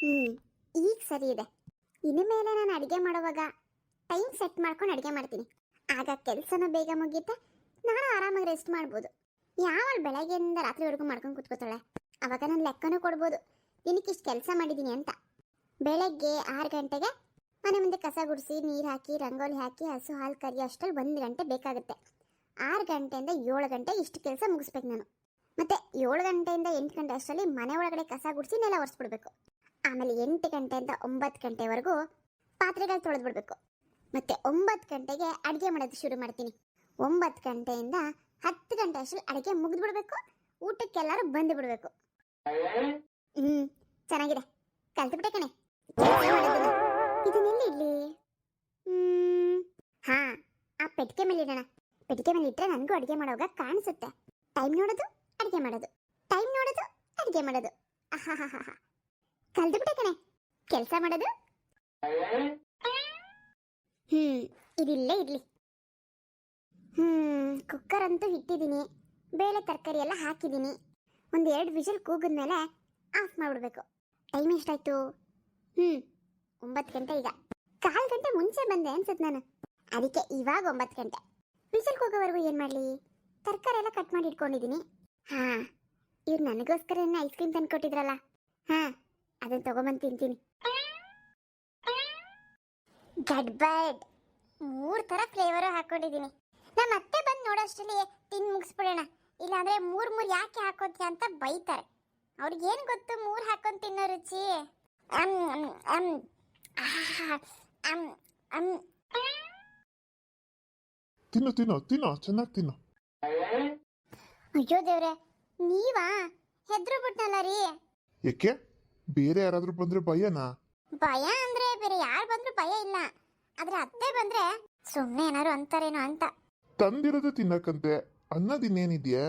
ಹ್ಮ್ ಈಗ ಸರಿ ಇದೆ. ಇನ್ನು ಮೇಲೆ ನಾನು ಅಡುಗೆ ಮಾಡುವಾಗ ಟೈಮ್ ಸೆಟ್ ಮಾಡ್ಕೊಂಡು ಅಡುಗೆ ಮಾಡ್ತೀನಿ. ಆಗ ಕೆಲಸನ ಬೇಗ ಮುಗಿಯುತ್ತೆ, ನಾನು ಆರಾಮಾಗಿ ರೆಸ್ಟ್ ಮಾಡ್ಬೋದು. ಯಾವಳು ಬೆಳಗ್ಗೆಯಿಂದ ರಾತ್ರಿವರೆಗೂ ಮಾಡ್ಕೊಂಡು ಕೂತ್ಕೋತಾಳೆ, ಅವಾಗ ನಾನು ಲೆಕ್ಕನೂ ಕೊಡ್ಬೋದು ದಿನಕ್ಕೆ ಇಷ್ಟು ಕೆಲಸ ಮಾಡಿದ್ದೀನಿ ಅಂತ. ಬೆಳಗ್ಗೆ 6 ಗಂಟೆಗೆ ಮನೆ ಮುಂದೆ ಕಸ ಗುಡಿಸಿ ನೀರು ಹಾಕಿ ರಂಗೋಲಿ ಹಾಕಿ ಹಸು ಹಾಲು ಕರಿ ಅಷ್ಟರಲ್ಲಿ 1 ಗಂಟೆ ಬೇಕಾಗುತ್ತೆ. 6 ಗಂಟೆಯಿಂದ 7 ಗಂಟೆ ಇಷ್ಟು ಕೆಲಸ ಮುಗಿಸ್ಬೇಕು ನಾನು. ಮತ್ತೆ 7 ಗಂಟೆಯಿಂದ 8 ಗಂಟೆ ಅಷ್ಟರಲ್ಲಿ ಮನೆ ಒಳಗಡೆ ಕಸ ಗುಡಿಸಿ ನೆಲ ಒರೆಸ್ಬಿಡ್ಬೇಕು. ಆಮೇಲೆ 8 ಗಂಟೆಯಿಂದ 9 ಗಂಟೆವರೆಗೂ ಪಾತ್ರೆಗಳು ತೊಳೆದ್ಬಿಡ್ಬೇಕು. ಮತ್ತೆ 9 ಗಂಟೆಗೆ ಅಡುಗೆ ಮಾಡೋದು ಶುರು ಮಾಡ್ತೀನಿ. 9 ಗಂಟೆಯಿಂದ 10 ಗಂಟೆ ಅಷ್ಟರಲ್ಲಿ ಅಡುಗೆ ಮುಗಿದ್ಬಿಡ್ಬೇಕು. ಊಟಕ್ಕೆಲ್ಲರೂ ಬಂದು ಬಿಡಬೇಕು. ಚೆನ್ನಾಗಿದೆ, ಕಲ್ತ್ಬಿಟ್ಟೆ ಕಣೆ. ಇದನ್ನೆಲ್ಲಿ ಇಡ್ಲಿ? ಹಾ, ಆ ಪೆಟ್ಟಿಗೆ ಮೇಲೆ ಇಡೋಣ. ಪೆಟ್ಟಿಗೆ ಮೇಲೆ ಇಟ್ಟರೆ ನನಗೂ ಅಡುಗೆ ಮಾಡೋವಾಗ ಕಾಣಿಸುತ್ತೆ. ಟೈಮ್ ನೋಡೋದು ಅಡುಗೆ ಮಾಡೋದು, ಟೈಮ್ ನೋಡೋದು ಅಡುಗೆ ಮಾಡೋದು. ಆಹಾ, ಕಲ್ತ್ಬಿಟ್ಟೆ ಕಣೆ ಕೆಲಸ ಮಾಡೋದು. ಇದಿಲ್ಲೇ ಇರ್ಲಿ. ಕುಕ್ಕರ್ ಅಂತೂ ಇಟ್ಟಿದ್ದೀನಿ, ಬೇಳೆ ತರಕಾರಿ ಎಲ್ಲ ಹಾಕಿದ್ದೀನಿ. 1-2 ವಿಷಲ್ ಕೂಗಿದ್ಮೇಲೆ ಆಫ್ ಮಾಡಿಬಿಡ್ಬೇಕು. ಟೈಮ್ ಎಷ್ಟಾಯ್ತು? 9 ಗಂಟೆ. ಈಗ 1/4 ಗಂಟೆ ಮುಂಚೆ ಬಂದೆ ಅನ್ಸುತ್ತೆ ನಾನು. ಅದಕ್ಕೆ ಇವಾಗ 9 ಗಂಟೆ. ವಿಷಲ್ ಕೂಗೋವರೆಗೂ ಏನು ಮಾಡಲಿ? ತರಕಾರಿ ಎಲ್ಲ ಕಟ್ ಮಾಡಿ ಇಟ್ಕೊಂಡಿದ್ದೀನಿ. ಇವ್ರು ನನಗೋಸ್ಕರ ಐಸ್ ಕ್ರೀಮ್ ತಂದು ಕೊಟ್ಟಿದ್ರಲ್ಲ, ಅದನ್ನು ತಗೊಂಬಂದು ತಿಂತೀನಿ. ಗಡ್ಬಡ್ 3 ಥರ ಫ್ಲೇವರು ಹಾಕೊಂಡಿದ್ದೀನಿ. ನಮ್ಮ ಅತ್ತೆ ಬಂದು ನೋಡೋಷ್ಟರಲ್ಲಿ ತಿಂದು ಮುಗಿಸ್ಬಿಡೋಣ, ಇಲ್ಲಾಂದ್ರೆ 3 ಯಾಕೆ ಹಾಕೋತೀಯ ಅಂತ ಬೈತಾರೆ. ಅವ್ರಿಗೇನು ಗೊತ್ತು 3 ಹಾಕೊಂಡು ತಿನ್ನೋ ರುಚಿ. ತಿನ್ನು ತಿನ್ನು ತಿನ್ನು, ಚೆನ್ನಾಗಿ ತಿನ್ನು. ಅಯ್ಯೋ ದೇವ್ರೆ, ನೀವಾ? ಹೆದ್ರು ಬಿಟ್ನಲ್ಲ ರೀ. ಯಾಕೆ? ಬೇರೆ ಯಾರಾದ್ರೂ ಬಂದ್ರೆ ಭಯನಾ? ಭಯ ಅಂದ್ರೆ ಬೇರೆ ಯಾರು ಬಂದ್ರು ಭಯ ಇಲ್ಲ, ಆದ್ರೆ ಅತ್ತೆ ಬಂದ್ರೆ ಸುಮ್ಮನೆ ಏನಾರು ಅಂತಾರೇನೋ ಅಂತ. ತಂದಿರೋದು ತಿನ್ನಕ್ಕಂತೆ, ಅನ್ನೋದಿನ್ನೇನಿದ್ಯಾ?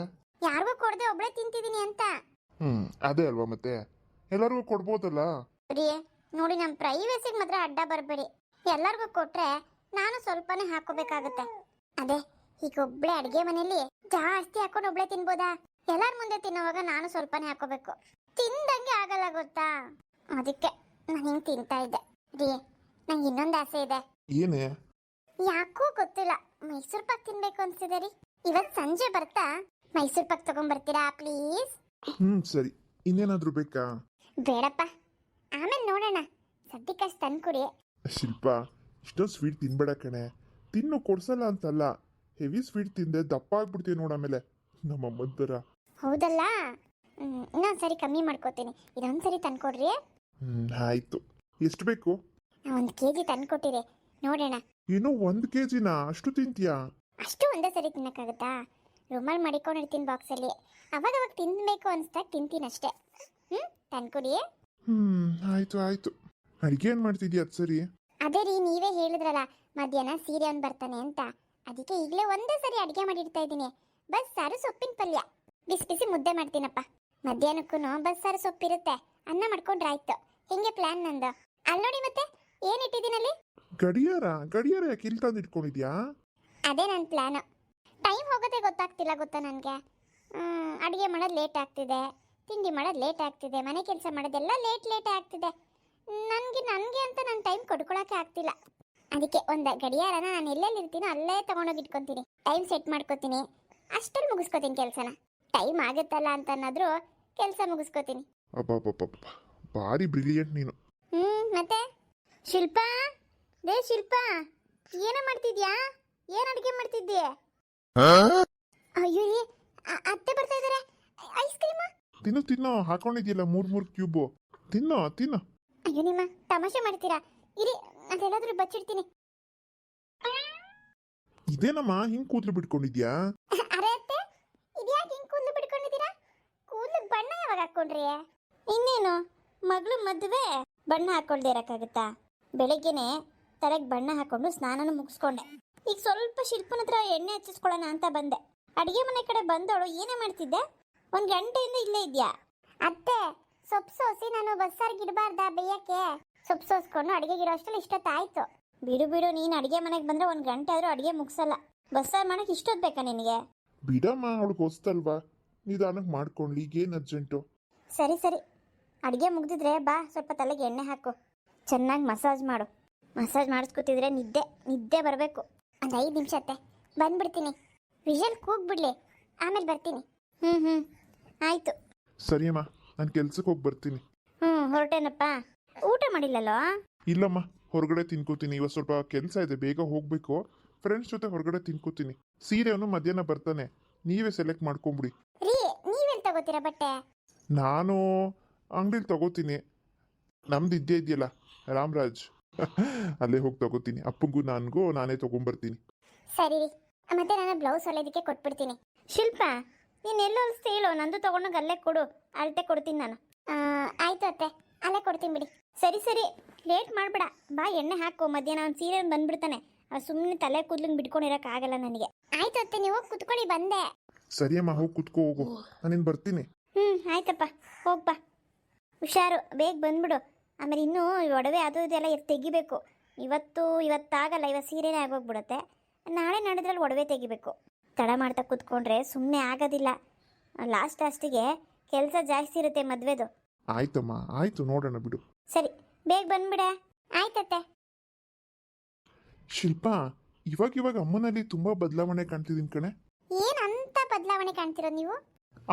ಯಾರಿಗೂ ಕೊಡದೆ ಒಬ್ಳೆ ತಿಂತಿದ್ದೀನಿ ಅಂತ. ಅದೇ ಅಲ್ವಾ, ಮತ್ತೆ ಎಲ್ಲರಿಗೂ ಕೊಡ್ಬೋದಲ್ಲ. ರೀ ನೋಡಿ, ನಮ್ಮ ಪ್ರೈವೇಸಿಗೆ ಮಾತ್ರ ಅಡ್ಡ ಬರಬೇಡಿ. ಎಲ್ಲರಿಗೂ ಕೊಟ್ರೆ ನಾನು ಸ್ವಲ್ಪನೇ ಹಾಕೋಬೇಕಾಗುತ್ತೆ. ಅದೇ ಈಗ ಒಬ್ಳೆ ಅಡುಗೆ ಮನೆಯಲ್ಲಿ ಜಾಸ್ತಿ ಹಾಕೊಂಡು ಒಬ್ಳೆ ತಿನ್ಬೋದಾ? ಎಲ್ಲರ ಮುಂದೆ ತಿನ್ನೋವಾಗ ನಾನು ಸ್ವಲ್ಪನೇ ಹಾಕೋಬೇಕು. ತಿಂದಂಗೆ ಆಗಲ್ಲ ಗೊತ್ತಾ? ಅದಕ್ಕೆ ನಾನು ಹಿಂಗೆ ತಿಂತಾ ಇದ್ದೆ. ರೀ ನಂಗೆ ಇನ್ನೊಂದು ಆಸೆ ಇದೆ. ಏನೇ? ಯಾಕೂ ಗೊತ್ತಿಲ್ಲ, ಮೈಸೂರು ಪಾಕ್ ತಿನ್ಬೇಕು ಅನ್ಸಿದೆ ರೀ. ಇವತ್ತು ಸಂಜೆ ಬರ್ತಾ ಮೈಸೂರು ಪಾಕ್ ತಗೊಂಡ್ಬರ್ತೀರಾ ಪ್ಲೀಸ್? ಸರಿ. ಇನ್ನೇನಾದ್ರೂ ಬೇಕಾ? ಬೇಡಪ್ಪ, ಆಮೇಲೆ ನೋಡೋಣ. ಸದ್ಯಕ್ಕಷ್ಟು ತಂದ್ಕೊಡಿ. ಶಿಲ್ಪ, ಇಷ್ಟೊಂದು ಸ್ವೀಟ್ ತಿನ್ಬೇಡ ಕಣೆ. ತಿನ್ನು, ಕೊಡ್ಸಲ್ಲ ಅಂತಲ್ಲ. ಹೆವಿ ಸ್ವೀಟ್ ತಿಂದೆ ದಪ್ಪ ಆಗ್ಬಿಡ್ತೀವಿ ನೋಡಾಮೇಲೆ, ನಮ್ಮಮ್ಮನ ಥರ. ಹೌದಲ್ಲ, ಇನ್ನೊಂದು ಸರಿ ಕಮ್ಮಿ ಮಾಡ್ಕೋತೀನಿ. ಇದೊಂದು ಸರಿ ತಂದ್ಕೊಡ್ರಿ. ಆಯ್ತು. ಎಷ್ಟು ಬೇಕು? 1 kg ತಂದ್ಕೊಟ್ಟಿರಿ, ನೋಡೋಣ. ಏನೋ 1 kgನಾ? ಅಷ್ಟು ತಿಂತೀಯಾ? ಅಷ್ಟು ಒಂದೇ ಸರಿ ತಿನ್ನಕ್ಕಾಗತ್ತಾ? ರುಮಾಲ್ ಮಾಡಿಕೊಂಡಿರ್ತೀನಿ ಬಾಕ್ಸಲ್ಲಿ, ಅವಾಗ ತಿನ್ಬೇಕು ಅನ್ಸ್ದಾಗ ತಿಂತೀನಿ ಅಷ್ಟೇ. ತಂದ್ಕೊಡಿ. ಆಯ್ತು ಆಯ್ತು. ಅಡಿಗೆ ಏನ್ ಮಾಡ್ತಿದ್ಯಾ? ಅದು ಸರಿ. ಅದೇ ರೀ, ನೀವೇ ಹೇಳಿದ್ರಲ್ಲ ಮಧ್ಯಾಹ್ನ ಸೀರೆ ಅವ್ನು ಬರ್ತಾನೆ ಅಂತ, ಅದಕ್ಕೆ ಈಗಲೇ ಒಂದೇ ಸರಿ ಅಡುಗೆ ಮಾಡಿಡ್ತಾ ಇದ್ದೀನಿ. ಬಸ್ಸಾರು ಸೊಪ್ಪಿನ ಪಲ್ಯ, ಬಿಸಿ ಬಿಸಿ ಮುದ್ದೆ ಮಾಡ್ತೀನಪ್ಪ. ಮಧ್ಯಾಹ್ನಕ್ಕೂ ಬಸ್ಸಾರು ಸೊಪ್ಪಿರುತ್ತೆ, ಅನ್ನ ಮಾಡ್ಕೊಂಡ್ರೆ ಆಯ್ತು. ಹಿಂಗೆ ಪ್ಲಾನ್ ನಂದು. ಅಲ್ಲಿ ನೋಡಿ ಮತ್ತೆ ಏನು ಇಟ್ಟಿದ್ದೀನಲ್ಲಿ? ಗಡಿಯಾರ ಯಾಕೆ ಇಲ್ಲಿ ತಂದು ಇಟ್ಕೊಂಡಿದ್ಯಾ? ಅದೇ ನನ್ನ ಪ್ಲಾನು. ಟೈಮ್ ಹೋಗೋದೇ ಗೊತ್ತಾಗ್ತಿಲ್ಲ ಗೊತ್ತಾ ನನಗೆ. ಅಡುಗೆ ಮಾಡೋದು ಲೇಟ್ ಆಗ್ತಿದೆ, ತಿಂಡಿ ಮಾಡೋದು ಲೇಟ್ ಆಗ್ತಿದೆ, ಮನೆ ಕೆಲಸ ಮಾಡೋದೆಲ್ಲ ಲೇಟ್ ಆಗ್ತಿದೆ. ನನಗೆ ಅಂತ ನನ್ನ ಟೈಮ್ ಕೊಡ್ಕೊಳಕ್ಕೆ ಆಗ್ತಿಲ್ಲ. ಅದಕ್ಕೆ ಒಂದು ಗಡಿಯಾರನ ನಾನು ಎಲ್ಲೆಲ್ಲಿ ಇರ್ತೀನೋ ಅಲ್ಲೇ ತೊಗೊಂಡೋಗಿ ಇಟ್ಕೊತೀನಿ. ಟೈಮ್ ಸೆಟ್ ಮಾಡ್ಕೋತೀನಿ, ಅಷ್ಟಲ್ಲಿ ಮುಗಿಸ್ಕೋತೀನಿ ಕೆಲಸನ. ಟೈಮ್ ಆಗುತ್ತಲ್ಲ ಅಂತ ಅನ್ನೋದ್ರು ಕೆಲಸ ಮುಗಿಸ್ಕೋತೀನಿ. ಭಾರಿ ಬ್ರಿಲಿಯಂಟ್ ನೀನು. ಮತ್ತೆ ಶಿಲ್ಪಾ, ಶಿಲ್ಪಾ, ಏನೋ ಮಾಡ್ತಿದ್ಯಾ? ಏನು ಅಡುಗೆ ಮಾಡ್ತಿದ್ದೆ? ಅಯ್ಯೋ, ಅತ್ತೆ ಬರ್ತಾ ಇದಾರೆ. ಐಸ್ ಕ್ರೀಮ್ ತಿನ್ನು, ಹಾಕೊಂಡಿದ್ಯಲ್ಲ 3 ಕ್ಯೂಬು. ತಿನ್ನು. ಅಯ್ಯೋ, ನಿಮ್ಮ ತಮಾಷೆ ಮಾಡ್ತೀರಾ? ಇರಿ, ಅದೆಲ್ಲಾದ್ರೂ ಬಚ್ಚಿಡ್ತೀನಿ. ಇದೇನಮ್ಮ ಹಿಂಗ್ ಕೂದಲು ಬಿಟ್ಕೊಂಡಿದ್ಯಾ? ಅರೆ ಅತ್ತೆ, ಇದ್ಯಾಕೆ ಹಿಂಗ್ ಕೂದಲು ಬಿಟ್ಕೊಂಡಿದ್ದೀರಾ? ಕೂದಲಿಗೆ ಬಣ್ಣ ಯಾವಾಗ ಹಾಕೊಂಡ್ರಿ? ಇನ್ನೇನು ಮಗಳು ಮದುವೆ ಬಣ್ಣ ಹಾಕೊಳ್ದೆ ಇರಕ್ಕಾಗತ್ತಾ? ಬೆಳಗ್ಗೆನೆ ತಲೆಗೆ ಬಣ್ಣ ಹಾಕೊಂಡು ಸ್ನಾನನ ಮುಗಿಸ್ಕೊಂಡೆ. ಈಗ ಸ್ವಲ್ಪ ಶಿಲ್ಪನ ಹತ್ರ ಎಣ್ಣೆ ಹಚ್ಚಿಸ್ಕೊಳ್ಳೋಣ ಅಂತ ಬಂದೆ. ಅಡುಗೆ ಮನೆ ಕಡೆ ಬಂದವಳು ಏನೇ ಮಾಡ್ತಿದ್ದೆ? 1 ಗಂಟೆಯಿಂದ ಇಲ್ಲೇ ಇದೆಯಾ? ಅತ್ತೆ, ಸೊಪ್ಪು ಸೋಸಿ ನಾನು ಬಸ್ಸಾರಿಗೆ ಇಡಬಾರ್ದಾ ಬೇಯಕ್ಕೆ? ಸೊಪ್ಪು ಸೋಸ್ಕೊಂಡು ಅಡುಗೆಗಿರೋ ಅಷ್ಟರಲ್ಲಿ ಇಷ್ಟೊತ್ತಾಯ್ತು. ಬಿಡು, ನೀನು ಅಡುಗೆ ಮನೆಗೆ ಬಂದರೆ 1 ಗಂಟೆ ಆದರೂ ಅಡುಗೆ ಮುಗಿಸಲ್ಲ. ಬಸ್ಸಾರು ಮಾಡಕ್ಕೆ ಇಷ್ಟೊತ್ತು ಬೇಕಾ ನಿನಗೆ? ಬಿಡಮ್ಮ, ಅವಳಿಗೆ ಹೊಸ್ತಲ್ವಾ, ನಿಧಾನಕ್ಕೆ ಮಾಡ್ಕೊಳ್ಳಿ. ಈಗೇನು ಅರ್ಜೆಂಟು? ಸರಿ, ಅಡುಗೆ ಮುಗ್ದಿದ್ರೆ ಬಾ, ಸ್ವಲ್ಪ ತಲೆಗೆ ಎಣ್ಣೆ ಹಾಕು, ಚೆನ್ನಾಗಿ ಮಸಾಜ್ ಮಾಡು. ಮಸಾಜ್ ಮಾಡಿಸ್ಕೊತಿದ್ರೆ ನಿದ್ದೆ ಬರಬೇಕು. ಒಂದು 5 ನಿಮಿಷ ಅತ್ತೆ, ಬಂದ್ಬಿಡ್ತೀನಿ. ವಿಷಲ್ ಕೂಗ್ಬಿಡ್ಲಿ, ಆಮೇಲೆ ಬರ್ತೀನಿ. ಹ್ಞೂ ಆಯಿತು. ಸರಿಯಮ್ಮ, ನಾನು ಕೆಲ್ಸಕ್ಕೆ ಹೋಗಿ ಬರ್ತೀನಿ. ಹೊರಟೇನಪ್ಪ. ಊಟ ಮಾಡಿಲ್ಲಲ್ಲೋ? ಇಲ್ಲಮ್ಮ, ಹೊರಗಡೆ ತಿನ್ಕೋತೀನಿ. ಇವತ್ತು ಸ್ವಲ್ಪ ಕೆಲಸ ಇದೆ, ಬೇಗ ಹೋಗಬೇಕು. ಫ್ರೆಂಡ್ಸ್ ಜೊತೆ ಹೊರಗಡೆ ತಿನ್ಕೋತೀನಿ. ಸೀರೆಯನ್ನು ಮಧ್ಯಾಹ್ನ ಬರ್ತಾನೆ, ನೀವೇ ಸೆಲೆಕ್ಟ್ ಮಾಡ್ಕೊಂಬಿಡಿ. ರೀ, ನೀವೆಲ್ಲಿ ತಗೋತೀರಾ ಬಟ್ಟೆ? ನಾನು ಅಂಗಡಿಲಿ ತಗೋತೀನಿ. ನಮ್ದು ಇದ್ದೇ ಇದೆಯಲ್ಲ ರಾಮರಾಜ್, ಅಲ್ಲೇ ಹೋಗಿ ತಗೋತೀನಿ. ಅಪ್ಪಂಗೂ ನನಗೂ ನಾನೇ ತಗೊಂಬರ್ತೀನಿ. ಸರಿ ರೀ, ಮತ್ತೆ ನಾನು ಬ್ಲೌಸ್ ಹೊಲಿಯೋದಕ್ಕೆ ಕೊಟ್ಬಿಡ್ತೀನಿ. ಶಿಲ್ಪ, ನೀನು ಎಲ್ಲೋ ಹೊಲಿಸ್ತಿ ಹೇಳು, ನಂದು ತಗೊಂಡೋಗಿ ಅಲ್ಲೇ ಕೊಡು, ಅಳತೆ ಕೊಡ್ತೀನಿ ನಾನು. ಆಯ್ತು ಅತ್ತೆ, ಅಲ್ಲೇ ಕೊಡ್ತೀನಿ ಬಿಡಿ. ಸರಿ, ಲೇಟ್ ಮಾಡಬೇಡ. ಬಾ, ಎಣ್ಣೆ ಹಾಕು. ಮಧ್ಯಾಹ್ನ ಒಂದು ಸೀರೆ ಬಂದ್ಬಿಡ್ತಾನೆ, ಸುಮ್ಮನೆ ತಲೆ ಕೂದಲಿಂಗ್ ಬಿಟ್ಕೊಂಡಿರೋಕ್ಕಾಗಲ್ಲ ನನಗೆ. ಆಯ್ತು ಅತ್ತೆ, ನೀವು ಹೋಗಿ ಕುತ್ಕೊಳ್ಳಿ, ಬಂದೆ. ಸರಿಯಮ್ಮ, ಹೋಗಿ ಕುತ್ಕೋ, ಹೋಗು, ನಾನಿನ್ನು ಬರ್ತೀನಿ. ಆಯ್ತಪ್ಪ, ಹೋಗ್ಬಾ. ಹುಷಾರು, ಬೇಗ ಬಂದ್ಬಿಡು. ಆಮೇಲೆ ಇನ್ನೂ ಒಡವೆ ಅದು ಇದೆಲ್ಲ ತೆಗಿಬೇಕು. ಇವತ್ತಾಗಲ್ಲ, ಇವತ್ತು ಸೀರೆನೇ ಆಗೋಗ್ಬಿಡುತ್ತೆ. ನಾಳೆ ನಡೆದ್ರಲ್ಲಿ ಒಡವೆ ತೆಗಿಬೇಕು. ತಡ ಮಾಡ್ತಾ ಕೂತ್ಕೊಂಡ್ರೆ ಸುಮ್ಮನೆ ಆಗೋದಿಲ್ಲ. ಲಾಸ್ಟಿಗೆ ಕೆಲಸ ಜಾಸ್ತಿ ಇರುತ್ತೆ ಮದುವೆದು. ಆಯ್ತಮ್ಮ, ಆಯ್ತು, ನೋಡೋಣ ಬಿಡು. ಸರಿ, ಬೇಗ ಬಂದ್ಬಿಡೆ. ಆಯ್ತತ್ತೆ. ಶಿಲ್ಪಾ, ಇವಾಗ ಅಮ್ಮನಲ್ಲಿ ತುಂಬಾ ಬದಲಾವಣೆ ಕಾಣ್ತಿದ್ದೀನಿ ಕಣೆ. ಏನಂತ ಬದಲಾವಣೆ ಕಾಣ್ತಿರೋದು ನೀವು?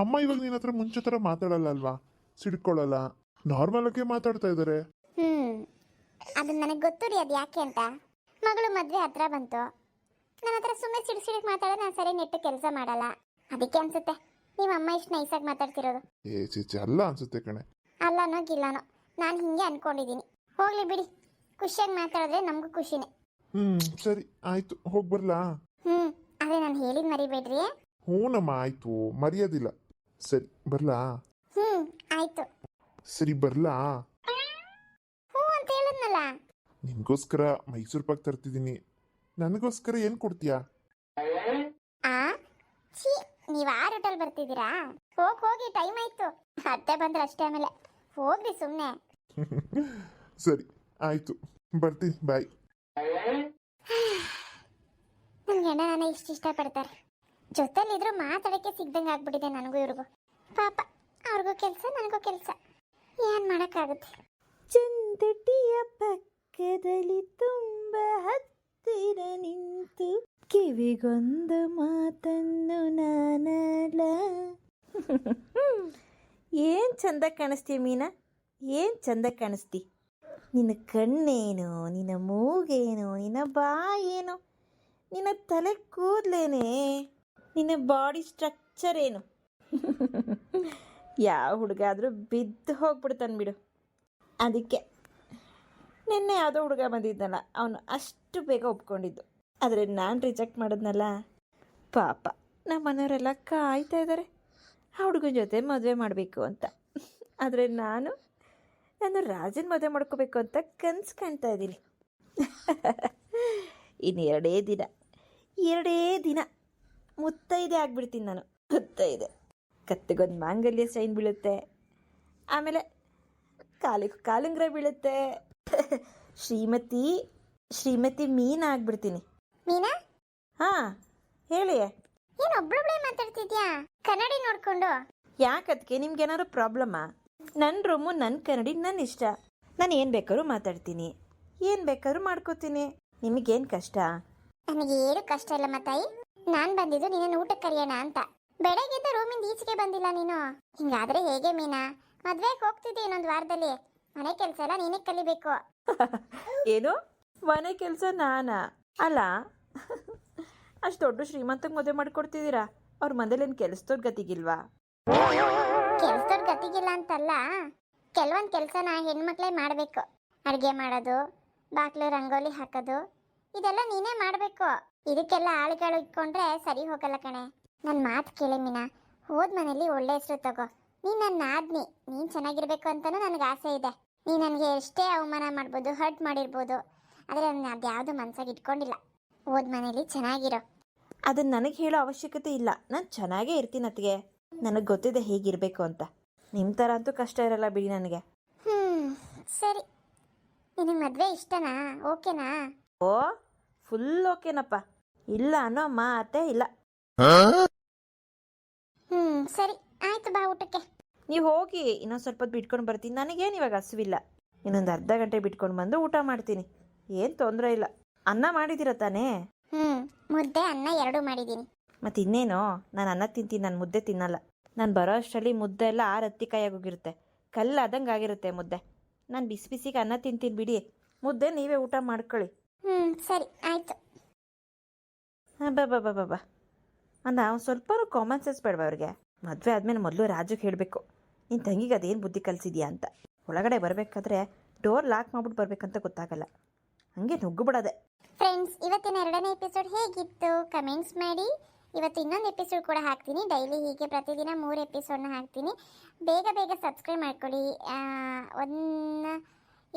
ಅಮ್ಮ ಇವಾಗ ನಿನ್ನ ಹತ್ರ ಮುಂಚೆ ಥರ ಮಾತಾಡಲ್ಲ ಅಲ್ವಾ, ಸಿಡ್ಕೊಳ್ಳಲ್ಲ, ನಾರ್ಮಲ್ ಆಗಿ ಮಾತಾಡ್ತಾ ಇದ್ದಾರೆ. ಅದು ನನಗೆ ಗೊತ್ತು ರೀ, ಅದು ಯಾಕೆ ಅಂತ. ಮಗಳು ಮದುವೆ ಹತ್ರ ಬಂತು, ನನ್ನ ಹತ್ರ ಸುಮ್ಮನೆ ಸಿಡಿಸಿಡಿಗೆ ಮಾತಾಡೋದು, ನಾನು ಸರಿ ನೆಟ್ಟು ಕೆಲಸ ಮಾಡಲ್ಲ. ಅದಕ್ಕೆ ಅನ್ಸುತ್ತೆ ನೀವು ಅಮ್ಮ ಇಷ್ಟು ನೈಸಾಗಿ ಮಾತಾಡ್ತಿರೋದು. ಅಲ್ಲ ಅನ್ಸುತ್ತೆ ಕಣೆ. ಅಲ್ಲನೋ ಗಿಲ್ಲನೋ, ನಾನು ಹಿಂಗೆ ಅನ್ಕೊಂಡಿದ್ದೀನಿ. ಹೋಗ್ಲಿ ಬಿಡಿ, ಖುಷಿಯಾಗಿ ಮಾತಾಡಿದ್ರೆ ನಮಗೂ ಖುಷಿನೇ. ಸರಿ, ಆಯ್ತು, ಹೋಗಿ ಬರ್ಲಾ? ಅದೇ ನಾನು ಹೇಳಿದ್ ಮರಿಬೇಡ್ರಿ. ಹ್ಞೂನಮ್ಮ, ಆಯ್ತು, ಮರ್ಯಾದಿಲ್ಲ. ಸರಿ, ಬರ್ಲಾ? ಆಯ್ತು. ಸರಿ, ಬರ್ಲಾ? ಹ್ಞೂ ಅಂತ ಹೇಳಿದ್ನಲ್ಲ. ನಿನ್ಗೋಸ್ಕರ ಮೈಸೂರು ಪಾಕ್ ತರ್ತಿದ್ದೀನಿ. ನನಗೋಸ್ಕರ ಏನು ಕೊಡ್ತೀಯಾ? ನೀವು ಆ ರೂಟಲ್ಲಿ ಬರ್ತಿದ್ದೀರಾ? ಹೋಗಿ, ಟೈಮ್ ಆಯ್ತು. ಅತ್ತೆ ಬಂದ್ರೆ ಅಷ್ಟೇ, ಆಮೇಲೆ ಹೋಗ್ರಿ ಸುಮ್ಮನೆ. ಸರಿ, ಆಯ್ತು, ಬರ್ತೀನಿ, ಬಾಯ್. ನನ್ನ ಗಂಡ ನನ್ನ ಇಷ್ಟಪಡ್ತಾರೆ. ಜೊತೆಲಿದ್ರು ಮಾತಾಡೋಕ್ಕೆ ಸಿಗ್ದಂಗೆ ಆಗ್ಬಿಟ್ಟಿದೆ ನನಗೂ ಇವ್ರಿಗೂ. ಪಾಪ, ಅವ್ರಿಗೂ ಕೆಲಸ, ನನಗೂ ಕೆಲಸ, ಏನು ಮಾಡೋಕ್ಕಾಗುತ್ತೆ. ಚಂದಟಿಯ ಪಕ್ಕದಲ್ಲಿ ತುಂಬ ಹತ್ತಿರ ನಿಂತು ಕಿವಿಗೊಂದು ಮಾತನ್ನು ನಾನಲ್ಲ. ಏನು ಚಂದ ಕಾಣಿಸ್ತೀಯ ಮೀನಾ, ಏನು ಚಂದ ಕಾಣಿಸ್ತಿ. ನಿನ್ನ ಕಣ್ಣೇನು, ನಿನ್ನ ಮೂಗೇನು, ನಿನ್ನ ಬಾಯೇನು, ನಿನ್ನ ತಲೆ ಕೂದಲೇನೆ, ನಿನ್ನ ಬಾಡಿ ಸ್ಟ್ರಕ್ಚರ್ ಏನು. ಯಾವ ಹುಡುಗ ಆದರೂ ಬಿದ್ದು ಹೋಗ್ಬಿಡ್ತಾನೆ ಬಿಡು. ಅದಕ್ಕೆ ನಿನ್ನೆ ಯಾವುದೋ ಹುಡುಗ ಬಂದಿದ್ನಲ್ಲ, ಅವನು ಅಷ್ಟು ಬೇಗ ಒಪ್ಕೊಂಡಿದ್ದು. ಆದರೆ ನಾನು ರಿಜೆಕ್ಟ್ ಮಾಡಿದ್ನಲ್ಲ. ಪಾಪ, ನಮ್ಮ ಮನೆಯವರೆಲ್ಲ ಕಾಯ್ತಾ ಇದ್ದಾರೆ ಆ ಹುಡುಗನ ಜೊತೆ ಮದುವೆ ಮಾಡಬೇಕು ಅಂತ. ಆದರೆ ನಾನು ರಾಜನ ಮದುವೆ ಮಾಡ್ಕೋಬೇಕು ಅಂತ ಕನಸು ಕಾಣ್ತಾ ಇದ್ದೀನಿ. ಇನ್ನು ಎರಡೇ ದಿನ ಮುತ್ತೈದೆ ಆಗ್ಬಿಡ್ತೀನಿ ನಾನು. ಮುತ್ತೈದೆ, ಕತ್ತಿಗೊಂದು ಮಾಂಗಲ್ಯ ಸೈನ್ ಬೀಳುತ್ತೆ, ಆಮೇಲೆ ಕಾಲುಂಗ್ರ ಬೀಳುತ್ತೆ. ಶ್ರೀಮತಿ ಮೀನಾ ಆಗ್ಬಿಡ್ತೀನಿ. ಮೀನಾ? ಹಾಂ, ಹೇಳಿ. ಏನು ಒಬ್ಳೊಬ್ಳೆ ಮಾತಾಡ್ತಿದ್ಯಾ ಕನ್ನಡಿ ನೋಡ್ಕೊಂಡು? ಯಾಕದಕ್ಕೆ ನಿಮ್ಗೇನಾದ್ರು ಪ್ರಾಬ್ಲಮ್ಮಾ? ನನ್ನ ರೂಮು, ನನ್ನ ಕನ್ನಡಿ, ನನ್ನ ಇಷ್ಟ. ನಾನು ಏನು ಬೇಕಾದ್ರೂ ಮಾತಾಡ್ತೀನಿ, ಏನು ಬೇಕಾದ್ರೂ ಮಾಡ್ಕೋತೀನಿ. ನಿಮಗೇನು ಕಷ್ಟ? ನನಗೆ ಏನು ಕಷ್ಟ ಇಲ್ಲ ಮತ್ತಾಯಿ. ನಾನು ಬಂದಿದ್ದು ನಿನ್ನ ಊಟಕ್ಕೆ ಕರೆಯೋಣ ಅಂತ. ಬೆಳಗ್ಗೆದ್ದು ರೂಮಿಂದ ಈಚೆಗೆ ಬಂದಿಲ್ಲ ನೀನು. ಹಿಂಗಾದ್ರೆ ಹೇಗೆ ಮೀನಾ? ಮದ್ವೆಗೆ ಹೋಗ್ತಿದ್ದೆ ಇನ್ನೊಂದು ವಾರದಲ್ಲಿ. ಮನೆ ಕೆಲಸ ಎಲ್ಲ ನೀನೇ ಕಲಿಬೇಕು. ಏನು ಮನೆ ಕೆಲಸ ನಾನಾ? ಅಲ್ಲ, ಅಷ್ಟು ದೊಡ್ಡ ಶ್ರೀಮಂತಗೆ ಮದುವೆ ಮಾಡ್ಕೊಡ್ತಿದ್ದೀರಾ? ಅವ್ರ ಮನೇಲೇನು ಕೆಲಸದವ್ರ ಗತಿಗಿಲ್ವಾ? ಕೆಲ್ಸದವ್ರ ಗತಿಗಿಲ್ಲ ಅಂತಲ್ಲ, ಕೆಲವೊಂದು ಕೆಲಸನ ಹೆಣ್ಮಕ್ಳೇ ಮಾಡಬೇಕು. ಅಡುಗೆ ಮಾಡೋದು, ಬಾಕ್ಲು ರಂಗೋಲಿ ಹಾಕೋದು, ಇದೆಲ್ಲ ನೀನೇ ಮಾಡಬೇಕು. ಇದಕ್ಕೆಲ್ಲ ಆಳುಗಳು ಇಟ್ಕೊಂಡ್ರೆ ಸರಿ ಹೋಗಲ್ಲ ಕಣೆ. ನನ್ನ ಮಾತು ಕೇಳಿ ಮೀನಾ, ಹೋದ ಮನೇಲಿ ಒಳ್ಳೆ ಹೆಸರು ತಗೋ. ನೀನು ನನ್ನ ಆದ್ನಿ, ನೀನು ಚೆನ್ನಾಗಿರ್ಬೇಕು ಅಂತಲೂ ನನಗೆ ಆಸೆ ಇದೆ. ನೀನು ನನಗೆ ಎಷ್ಟೇ ಅವಮಾನ ಮಾಡ್ಬೋದು, ಹರ್ಟ್ ಮಾಡಿರ್ಬೋದು, ಆದರೆ ನಾನು ಅದ್ಯಾವುದು ಮನ್ಸಾಗಿ ಇಟ್ಕೊಂಡಿಲ್ಲ. ಹೋದ ಮನೇಲಿ ಚೆನ್ನಾಗಿರೋ. ಅದನ್ನು ನನಗೆ ಹೇಳೋ ಅವಶ್ಯಕತೆ ಇಲ್ಲ. ನಾನು ಚೆನ್ನಾಗೇ ಇರ್ತೀನಿ ಅತ್ತಿಗೆ. ನನಗೆ ಗೊತ್ತಿದೆ ಹೇಗಿರಬೇಕು ಅಂತ. ನಿಮ್ಮ ಥರ ಅಂತೂ ಕಷ್ಟ ಇರಲ್ಲ ಬಿಡಿ ನನಗೆ. ಸರಿ, ನಿನಗೆ ಮದುವೆ ಇಷ್ಟನಾ? ಓಕೆನಾ? ಓ, ಫುಲ್ ಓಕೆನಪ್ಪ. ಇಲ್ಲ ಅನ್ನೋ ಮಾತೇ ಇಲ್ಲ. ಸರಿ, ಆಯ್ತು, ಬಾ ಊಟಕ್ಕೆ. ನೀವು ಹೋಗಿ ಇನ್ನೊಂದು ಸ್ವಲ್ಪ ಹೊತ್ತು ಬಿಟ್ಕೊಂಡು ಬರ್ತೀನಿ. ನನಗೇನು ಇವಾಗ ಹಸಿವಿಲ್ಲ. ಇನ್ನೊಂದು ಅರ್ಧ ಗಂಟೆ ಬಿಟ್ಕೊಂಡು ಬಂದು ಊಟ ಮಾಡ್ತೀನಿ. ಏನು ತೊಂದರೆ ಇಲ್ಲ. ಅನ್ನ ಮಾಡಿದ್ದೀರ ತಾನೇ? ಮುದ್ದೆ ಅನ್ನ ಎರಡೂ ಮಾಡಿದ್ದೀನಿ. ಮತ್ತು ಇನ್ನೇನು, ನಾನು ಅನ್ನ ತಿಂತೀನಿ, ನಾನು ಮುದ್ದೆ ತಿನ್ನಲ್ಲ. ನಾನು ಬರೋ ಅಷ್ಟರಲ್ಲಿ ಮುದ್ದೆ ಎಲ್ಲ ಹತ್ತಿ ಕಾಯಾಗೋಗಿರುತ್ತೆ, ಕಲ್ಲಾದಂಗೆ ಆಗಿರುತ್ತೆ ಮುದ್ದೆ. ನಾನು ಬಿಸಿ ಬಿಸಿಗೆ ಅನ್ನ ತಿಂತೀನಿ ಬಿಡಿ. ಮುದ್ದೆ ನೀವೇ ಊಟ ಮಾಡ್ಕೊಳ್ಳಿ. ಸರಿ ಆಯಿತು. ಹಾಂ ಬಾ ಅಂದ ಅವ್ನು ಸ್ವಲ್ಪನೂ ಕಾಮನ್ ಸೆನ್ಸ್ ಬೇಡವಾ ಅವ್ರಿಗೆ? ಮದುವೆ ಆದಮೇಲೆ ಮೊದಲು ರಾಜುಗೆ ಹೇಳಬೇಕು, ನಿನ್ನ ತಂಗಿಗೆ ಅದೇನು ಬುದ್ಧಿ ಕಲಿಸಿದ್ಯಾ ಅಂತ. ಒಳಗಡೆ ಬರಬೇಕಾದ್ರೆ ಡೋರ್ ಲಾಕ್ ಮಾಡ್ಬಿಟ್ಟು ಬರಬೇಕಂತ ಗೊತ್ತಾಗಲ್ಲ, ಹಂಗೆ ನುಗ್ಗು ಬಿಡೋದೆ. ಫ್ರೆಂಡ್ಸ್, ಇವತ್ತಿನ 2ನೇ ಎಪಿಸೋಡ್ ಹೇಗಿತ್ತು ಕಮೆಂಟ್ಸ್ ಮಾಡಿ. ಇವತ್ತು ಇನ್ನೊಂದು ಎಪಿಸೋಡ್ ಕೂಡ ಹಾಕ್ತೀನಿ. ಡೈಲಿ ಹೀಗೆ ಪ್ರತಿದಿನ 3 ಎಪಿಸೋಡ್ನ ಹಾಕ್ತೀನಿ. ಬೇಗ ಸಬ್ಸ್ಕ್ರೈಬ್ ಮಾಡ್ಕೊಳ್ಳಿ.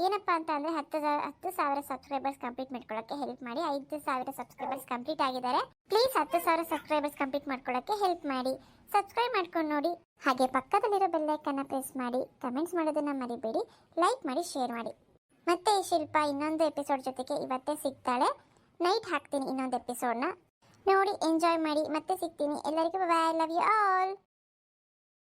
ಏನಪ್ಪ ಅಂತ ಅಂದರೆ 10,000 ಸಬ್ಸ್ಕ್ರೈಬರ್ಸ್ ಕಂಪ್ಲೀಟ್ ಮಾಡ್ಕೊಳ್ಳೋಕ್ಕೆ ಹೆಲ್ಪ್ ಮಾಡಿ. 5,000 ಸಬ್ಸ್ಕ್ರೈಬರ್ಸ್ ಕಂಪ್ಲೀಟ್ ಆಗಿದ್ದಾರೆ. ಪ್ಲೀಸ್ 10,000 ಸಬ್ಸ್ಕ್ರೈಬರ್ಸ್ ಕಂಪ್ಲೀಟ್ ಮಾಡ್ಕೊಳ್ಳೋಕ್ಕೆ ಹೆಲ್ಪ್ ಮಾಡಿ. ಸಬ್ಸ್ಕ್ರೈಬ್ ಮಾಡ್ಕೊಂಡು ನೋಡಿ. ಹಾಗೆ ಪಕ್ಕದಲ್ಲಿರೋ ಬೆಲ್ಲೈಕನ್ನ ಪ್ರೆಸ್ ಮಾಡಿ. ಕಮೆಂಟ್ಸ್ ಮಾಡೋದನ್ನು ಮರಿಬೇಡಿ. ಲೈಕ್ ಮಾಡಿ, ಶೇರ್ ಮಾಡಿ. ಮತ್ತೆ ಶಿಲ್ಪ ಇನ್ನೊಂದು ಎಪಿಸೋಡ್ ಜೊತೆಗೆ ಇವತ್ತೇ ಸಿಗ್ತಾಳೆ. ನೈಟ್ ಹಾಕ್ತೀನಿ ಇನ್ನೊಂದು ಎಪಿಸೋಡ್ನ ನೋಡಿ. ಎಂಜಾಯ್ ಮಾಡಿ. ಮತ್ತೆ ಸಿಗ್ತೀನಿ. ಎಲ್ಲರಿಗೂ ಬಾಯ್. Love you all.